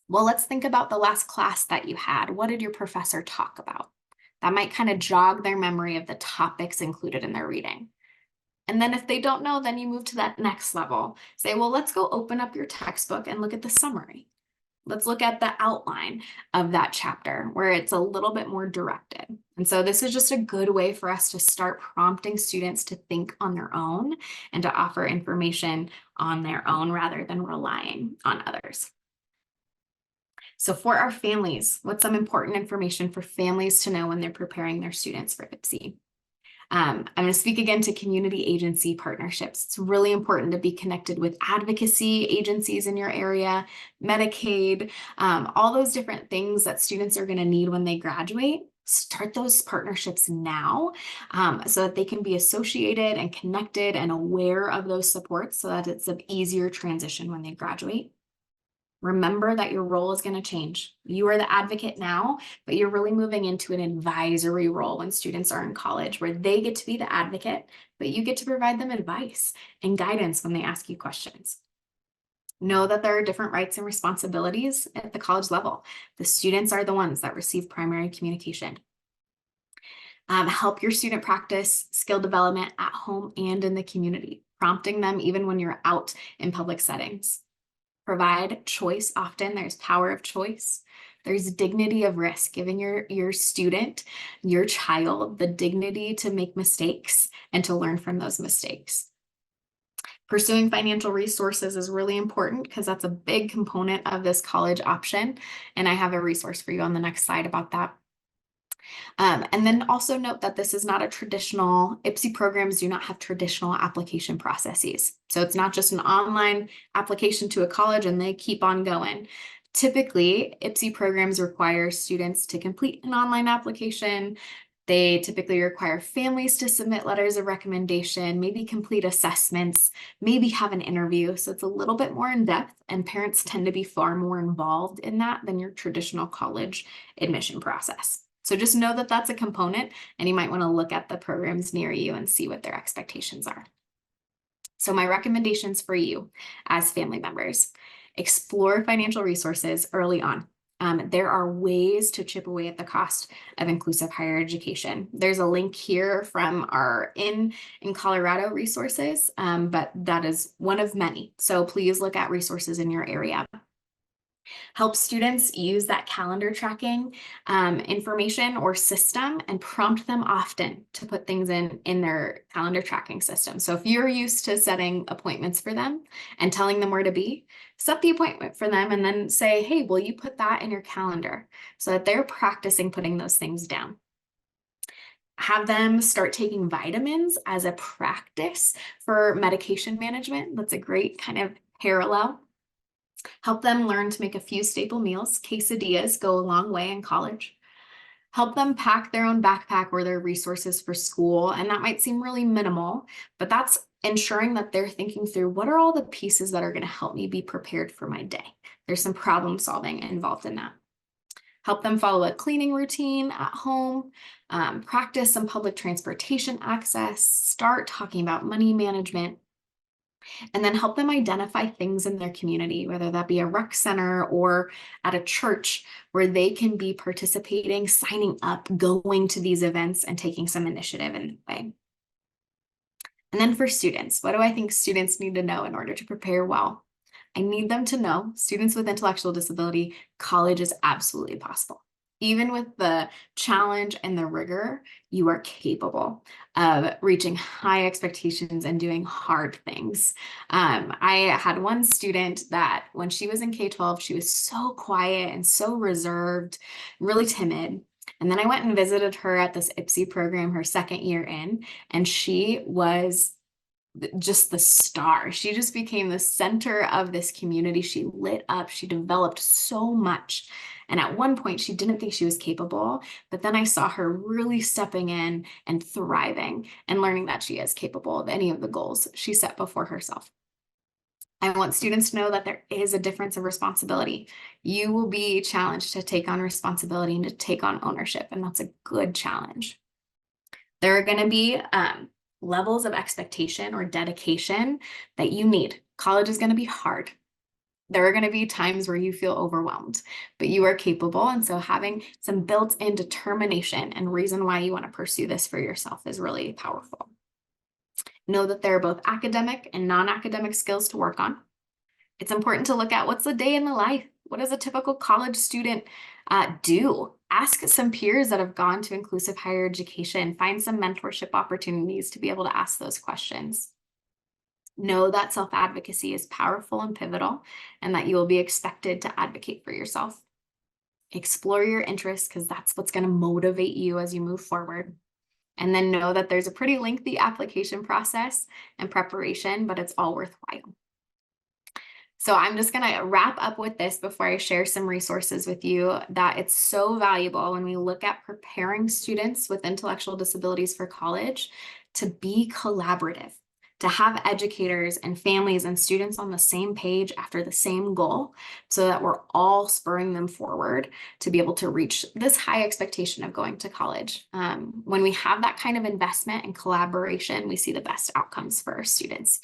well, let's think about the last class that you had. What did your professor talk about? That might kind of jog their memory of the topics included in their reading. And then if they don't know, then you move to that next level. Say, well, let's go open up your textbook and look at the summary. Let's look at the outline of that chapter where it's a little bit more directed. And so this is just a good way for us to start prompting students to think on their own and to offer information on their own rather than relying on others. So for our families, what's some important information for families to know when they're preparing their students for IPSE? I'm going to speak again to community agency partnerships. It's really important to be connected with advocacy agencies in your area, Medicaid, all those different things that students are going to need when they graduate. Start those partnerships now so that they can be associated and connected and aware of those supports so that it's an easier transition when they graduate. Remember that your role is going to change. You are the advocate now, but you're really moving into an advisory role when students are in college where they get to be the advocate, but you get to provide them advice and guidance when they ask you questions. Know that there are different rights and responsibilities at the college level. The students are the ones that receive primary communication. Help your student practice skill development at home and in the community, prompting them even when you're out in public settings. Provide choice often. There's power of choice. There's dignity of risk, giving your student, your child, the dignity to make mistakes and to learn from those mistakes. Pursuing financial resources is really important because that's a big component of this college option. And I have a resource for you on the next slide about that. And then also note that this is not a traditional, IPSE programs do not have traditional application processes. So it's not just an online application to a college and they keep on going. Typically, IPSE programs require students to complete an online application. They typically require families to submit letters of recommendation, maybe complete assessments, maybe have an interview. So it's a little bit more in depth, and parents tend to be far more involved in that than your traditional college admission process. So just know that that's a component, and you might want to look at the programs near you and see what their expectations are. So my recommendations for you as family members: explore financial resources early on. There are ways to chip away at the cost of inclusive higher education. There's a link here from our in Colorado resources, but that is one of many. So please look at resources in your area. Help students use that calendar tracking information or system and prompt them often to put things in their calendar tracking system. So if you're used to setting appointments for them and telling them where to be, set the appointment for them and then say, hey, will you put that in your calendar so that they're practicing putting those things down. Have them start taking vitamins as a practice for medication management. That's a great kind of parallel. Help them learn to make a few staple meals. Quesadillas go a long way in college. Help them pack their own backpack or their resources for school. And that might seem really minimal, but that's ensuring that they're thinking through what are all the pieces that are going to help me be prepared for my day. There's some problem solving involved in that. Help them follow a cleaning routine at home, practice some public transportation access, start talking about money management, and then help them identify things in their community, whether that be a rec center or at a church where they can be participating, signing up, going to these events, and taking some initiative in that way. And then for students, what do I think students need to know in order to prepare well? I need them to know, students with intellectual disability, college is absolutely possible. Even with the challenge and the rigor, you are capable of reaching high expectations and doing hard things. I had one student that when she was in K-12, she was so quiet and so reserved, really timid. And then I went and visited her at this IPSE program her second year in, and she was just the star. She just became the center of this community. She lit up. She developed so much. And at one point, she didn't think she was capable, but then I saw her really stepping in and thriving and learning that she is capable of any of the goals she set before herself. I want students to know that there is a difference of responsibility. You will be challenged to take on responsibility and to take on ownership, and that's a good challenge. There are going to be levels of expectation or dedication that you need. College is going to be hard. There are going to be times where you feel overwhelmed, but you are capable. And so having some built-in determination and reason why you want to pursue this for yourself is really powerful. Know that there are both academic and non-academic skills to work on. It's important to look at what's the day in the life. What does a typical college student do? Ask some peers that have gone to inclusive higher education. Find some mentorship opportunities to be able to ask those questions. Know that self-advocacy is powerful and pivotal, and that you will be expected to advocate for yourself. Explore your interests, because that's what's going to motivate you as you move forward. And then know that there's a pretty lengthy application process and preparation, but it's all worthwhile. So I'm just going to wrap up with this before I share some resources with you, that it's so valuable when we look at preparing students with intellectual disabilities for college to be collaborative, to have educators and families and students on the same page after the same goal, so that we're all spurring them forward to be able to reach this high expectation of going to college. When we have that kind of investment and collaboration, we see the best outcomes for our students.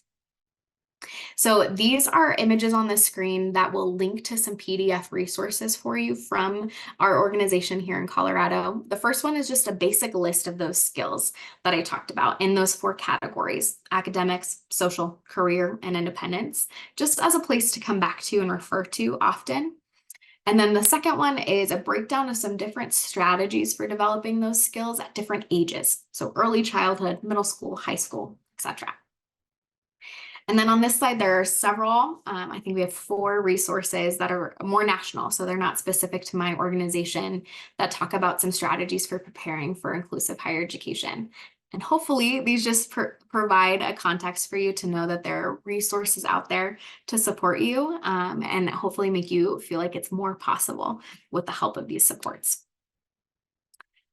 So these are images on the screen that will link to some PDF resources for you from our organization here in Colorado. The first one is just a basic list of those skills that I talked about in those 4 categories: academics, social, career, and independence, just as a place to come back to and refer to often. And then the second one is a breakdown of some different strategies for developing those skills at different ages. So early childhood, middle school, high school, etc. And then on this slide, there are several, I think we have 4 resources that are more national, so they're not specific to my organization, that talk about some strategies for preparing for inclusive higher education. And hopefully these just provide a context for you to know that there are resources out there to support you, and hopefully make you feel like it's more possible with the help of these supports.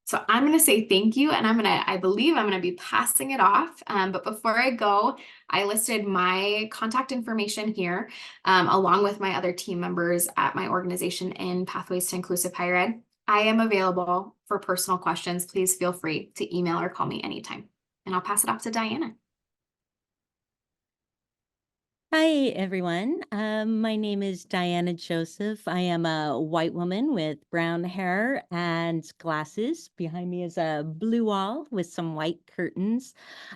So I'm going to say thank you, and I believe I'm going to be passing it off. But before I go, I listed my contact information here, along with my other team members at my organization in Pathways to Inclusive Higher Ed. I am available for personal questions. Please feel free to email or call me anytime. And I'll pass it off to Diana. Hi, everyone. My name is Diana Joseph. I am a white woman with brown hair and glasses. Behind me is a blue wall with some white curtains.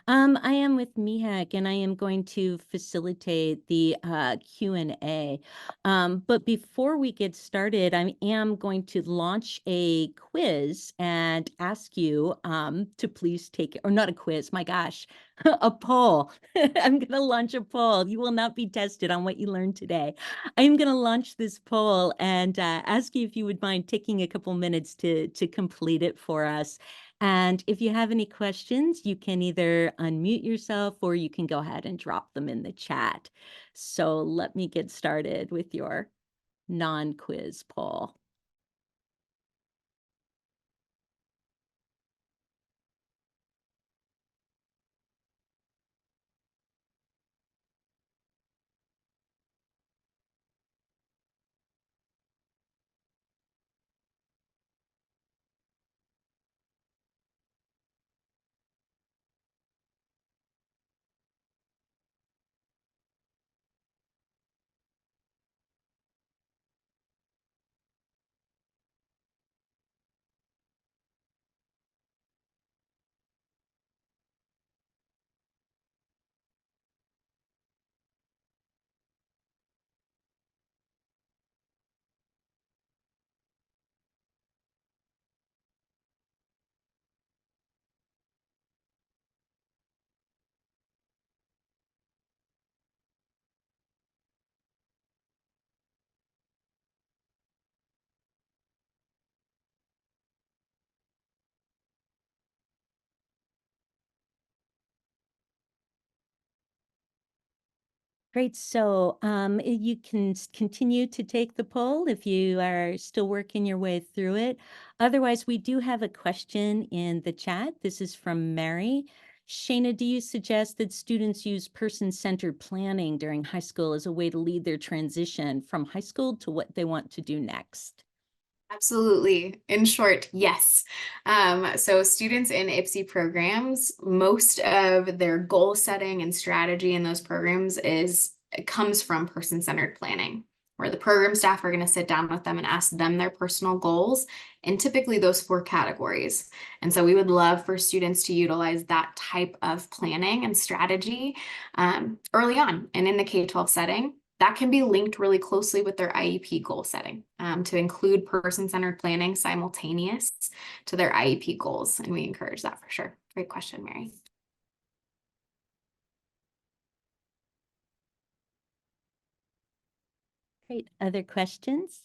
I am with MIHEC, and I am going to facilitate the Q&A. But before we get started, I am going to launch a quiz and ask you to please take, or not a quiz, my gosh, a poll. I'm going to launch a poll. You will not be tested on what you learned today. I'm going to launch this poll and ask you if you would mind taking a couple minutes to complete it for us. And if you have any questions, you can either unmute yourself or you can go ahead and drop them in the chat. So let me get started with your non-quiz poll. Great. So you can continue to take the poll if you are still working your way through it. Otherwise, we do have a question in the chat. This is from Mary. Shana, do you suggest that students use person-centered planning during high school as a way to lead their transition from high school to what they want to do next? Absolutely. In short, yes. So students in IPSE programs, most of their goal setting and strategy in those programs comes from person-centered planning, where the program staff are going to sit down with them and ask them their personal goals, and typically those 4 categories. And so we would love for students to utilize that type of planning and strategy early on. And in the K-12 setting, that can be linked really closely with their IEP goal setting, to include person-centered planning simultaneous to their IEP goals. And we encourage that for sure. Great question, Mary. Great. Other questions?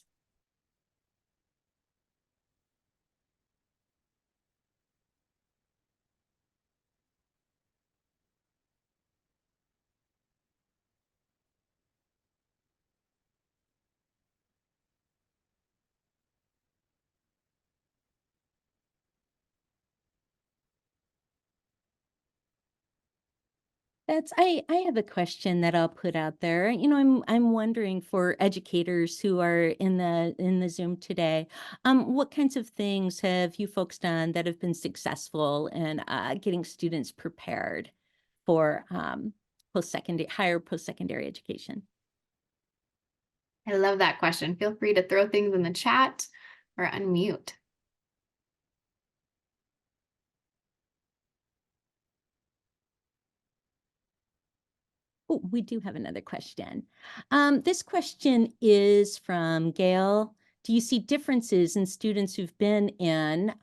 I have a question that I'll put out there. I'm wondering for educators who are in the Zoom today, what kinds of things have you folks done that have been successful in getting students prepared for higher post-secondary education? I love that question. Feel free to throw things in the chat or unmute. Oh, we do have another question. This question is from Gail. Do you see differences in students who've been in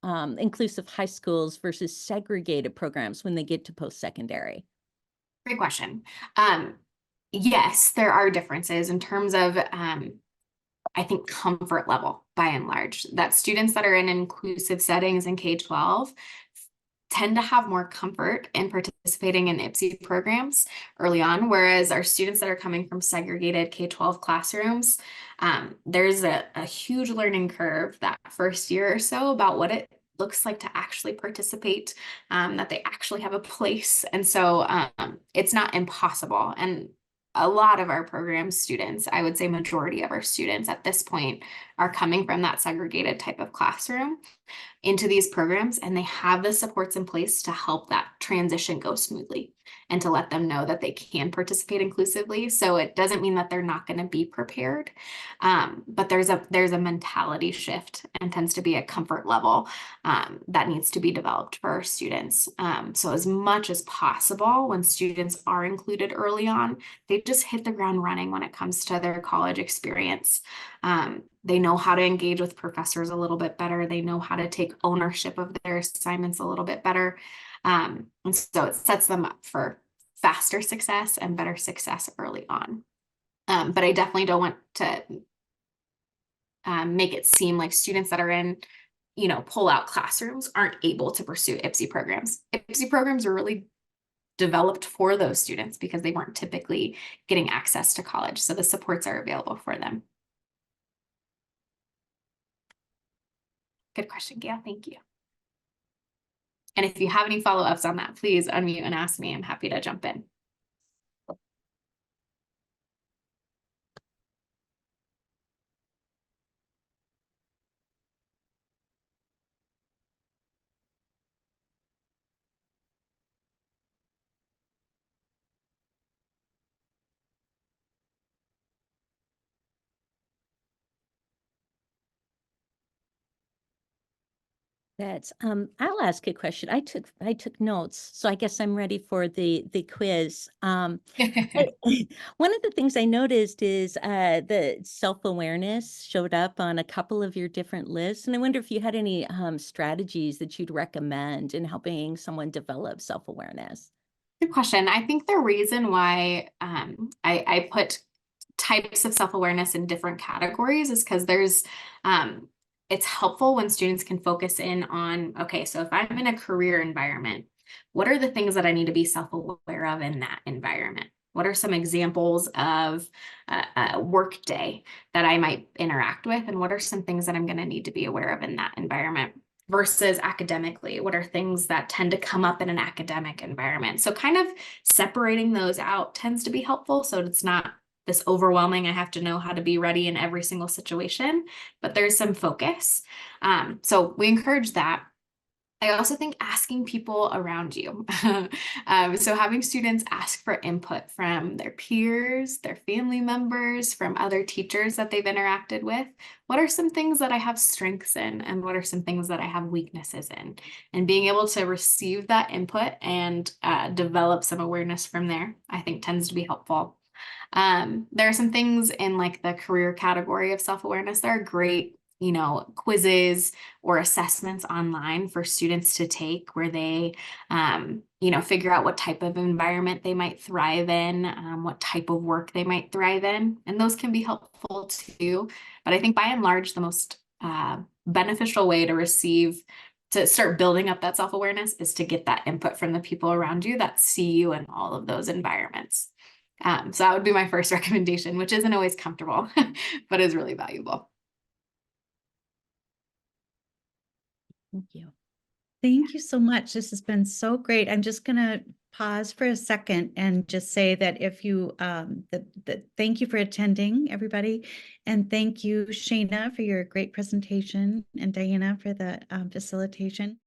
inclusive high schools versus segregated programs when they get to post-secondary? Great question. Yes, there are differences in terms of, I think, comfort level by and large. That students that are in inclusive settings in K-12 tend to have more comfort in participating in IPSI programs early on, whereas our students that are coming from segregated K-12 classrooms, there's a huge learning curve that first year or so about what it looks like to actually participate, that they actually have a place. And so it's not impossible. And a lot of our program students, I would say majority of our students at this point, are coming from that segregated type of classroom into these programs, and they have the supports in place to help that transition go smoothly and to let them know that they can participate inclusively. So it doesn't mean that they're not going to be prepared, but there's a mentality shift and tends to be a comfort level that needs to be developed for our students. So as much as possible, when students are included early on, they just hit the ground running when it comes to their college experience. They know how to engage with professors a little bit better. They know how to take ownership of their assignments a little bit better. And so it sets them up for faster success and better success early on. But I definitely don't want to make it seem like students that are in, pull-out classrooms aren't able to pursue IPSI programs. IPSI programs are really developed for those students because they weren't typically getting access to college. So the supports are available for them. Good question, Gail. Thank you. And if you have any follow-ups on that, please unmute and ask me. I'm happy to jump in. I'll ask a question. I took notes, so I guess I'm ready for the quiz. One of the things I noticed is the self-awareness showed up on a couple of your different lists, and I wonder if you had any strategies that you'd recommend in helping someone develop self-awareness. Good question. I think the reason why I put types of self-awareness in different categories is because it's helpful when students can focus in on, okay, so if I'm in a career environment, what are the things that I need to be self-aware of in that environment? What are some examples of a work day that I might interact with? And what are some things that I'm going to need to be aware of in that environment? Versus academically, what are things that tend to come up in an academic environment? So kind of separating those out tends to be helpful. So it's not this overwhelming, I have to know how to be ready in every single situation, but there's some focus. So we encourage that. I also think asking people around you. So having students ask for input from their peers, their family members, from other teachers that they've interacted with. What are some things that I have strengths in, and what are some things that I have weaknesses in? And being able to receive that input and develop some awareness from there, I think tends to be helpful. There are some things in like the career category of self-awareness that are great, quizzes or assessments online for students to take where they, figure out what type of environment they might thrive in, what type of work they might thrive in. And those can be helpful too. But I think by and large, the most beneficial way to start building up that self-awareness is to get that input from the people around you that see you in all of those environments. So that would be my first recommendation, which isn't always comfortable, but is really valuable. Thank you. Thank you so much. This has been so great. I'm just gonna pause for a second and just say that if you, thank you for attending, everybody. And thank you, Shayna, for your great presentation and Diana for the facilitation.